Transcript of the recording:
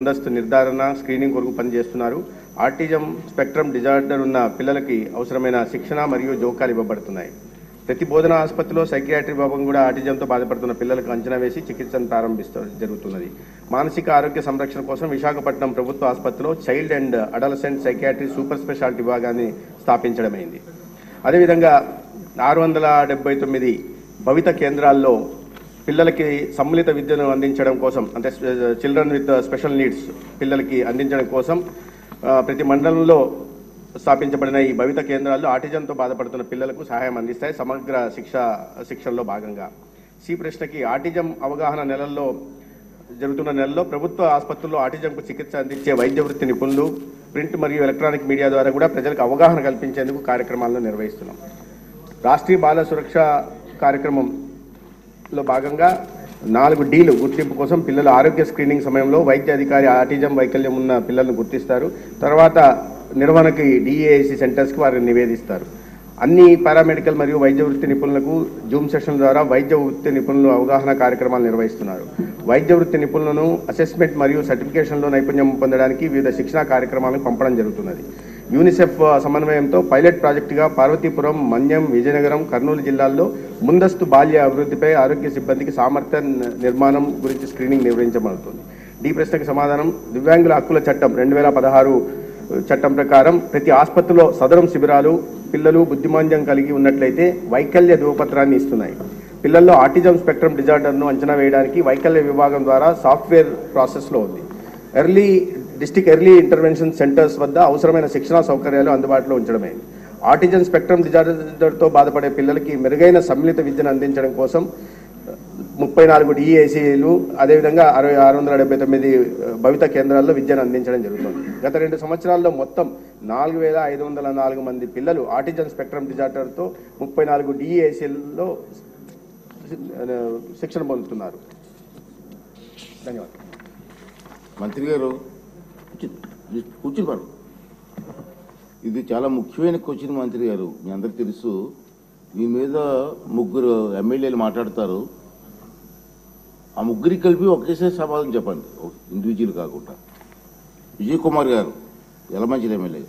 ముందస్తు నిర్ధారణ స్క్రీనింగ్ కొరకు పనిచేస్తున్నారు. ఆటిజం స్పెక్ట్రమ్ డిజార్డర్ ఉన్న పిల్లలకి అవసరమైన శిక్షణ మరియు జోకాలు ఇవ్వబడుతున్నాయి. ప్రతి బోధనా ఆసుపత్రిలో సైకియాట్రీ విభాగం కూడా ఆటిజంతో బాధపడుతున్న పిల్లలకు అంచనా వేసి చికిత్సను జరుగుతున్నది. మానసిక ఆరోగ్య సంరక్షణ కోసం విశాఖపట్నం ప్రభుత్వ ఆసుపత్రిలో child and adolescent psychiatry super speciality విభాగాన్ని స్థాపించడమైంది. అదేవిధంగా 679 భవిత కేంద్రాల్లో పిల్లలకి సమ్మిళిత విద్యను అందించడం కోసం, అంటే చిల్డ్రన్ విత్ స్పెషల్ నీడ్స్ పిల్లలకి అందించడం కోసం ప్రతి మండలంలో స్థాపించబడిన ఈ భవిత కేంద్రాల్లో ఆటిజంతో బాధపడుతున్న పిల్లలకు సహాయం అందిస్తాయి. సమగ్ర శిక్షణలో భాగంగా సి ప్రశ్నకి ఆటిజం అవగాహన జరుగుతున్న నెలలో ప్రభుత్వ ఆసుపత్రుల్లో ఆటిజంకు చికిత్స అందించే వైద్య వృత్తి నిపుణులు ప్రింట్ మరియు ఎలక్ట్రానిక్ మీడియా ద్వారా కూడా ప్రజలకు అవగాహన కల్పించేందుకు కార్యక్రమాలను నిర్వహిస్తున్నాం. రాష్ట్రీయ బాల సురక్ష కార్యక్రమంలో భాగంగా 4 Dలు గుర్తింపు కోసం పిల్లల ఆరోగ్య స్క్రీనింగ్ సమయంలో వైద్య అధికారి ఆటిజం వైకల్యం ఉన్న పిల్లలను గుర్తిస్తారు. తర్వాత నిర్వహణకి DAIC సెంటర్స్కి వారిని నివేదిస్తారు. అన్ని పారామెడికల్ మరియు వైద్య వృత్తి నిపుణులకు జూమ్ సెషన్ల ద్వారా వైద్య వృత్తి నిపుణులు అవగాహన కార్యక్రమాలు నిర్వహిస్తున్నారు. వైద్య వృత్తి నిపుణులను అసెస్మెంట్ మరియు సర్టిఫికేషన్లో నైపుణ్యం పొందడానికి వివిధ శిక్షణా కార్యక్రమాలను పంపడం జరుగుతున్నది. యూనిసెఫ్ సమన్వయంతో పైలట్ ప్రాజెక్టుగా పార్వతీపురం, మన్యం, విజయనగరం, కర్నూలు జిల్లాల్లో ముందస్తు బాల్య అభివృద్ధిపై ఆరోగ్య సిబ్బందికి సామర్థ్య నిర్మాణం గురించి స్క్రీనింగ్ నిర్వహించబడుతుంది. డి ప్రశ్నకు సమాధానం. దివ్యాంగుల హక్కుల చట్టం 2016 చట్టం ప్రకారం ప్రతి ఆసుపత్రిలో సదరం శిబిరాలు పిల్లలు బుద్ధిమాంద్యం కలిగి ఉన్నట్లయితే వైకల్య ధృవపత్రాన్ని ఇస్తున్నాయి. పిల్లల్లో ఆటిజం స్పెక్ట్రమ్ డిజార్డర్ను అంచనా వేయడానికి వైకల్య విభాగం ద్వారా సాఫ్ట్వేర్ ప్రాసెస్లో ఉంది. డిస్ట్రిక్ట్ ఎర్లీ ఇంటర్వెన్షన్ సెంటర్స్ వద్ద అవసరమైన శిక్షణా సౌకర్యాలు అందుబాటులో ఉంచడమే. ఆటిజం స్పెక్ట్రమ్ డిజార్డర్తో బాధపడే పిల్లలకి మెరుగైన సమ్మిళిత విద్యను అందించడం కోసం 34 DAICలు అదేవిధంగా 679 భవిత కేంద్రాల్లో విద్యను అందించడం జరుగుతుంది. గత 2 సంవత్సరాల్లో మొత్తం 4504 మంది పిల్లలు ఆటిజం స్పెక్ట్రమ్ డిజార్డర్తో 34 DAICల్లో శిక్షణ పొందుతున్నారు. ధన్యవాదాలు. మంత్రి గారు కూర్చున్నారు. ఇది చాలా ముఖ్యమైన క్వశ్చన్ మంత్రి గారు. మీ అందరికి తెలుసు, దీని మీద 3 ఎమ్మెల్యేలు మాట్లాడతారు. ఆ 3 కలిపి ఒకేసారి సమాధానం చెప్పండి, ఇండివిజువల్ కాకుండా. విజయ్ కుమార్ గారు యలమంచిలి ఎమ్మెల్యే.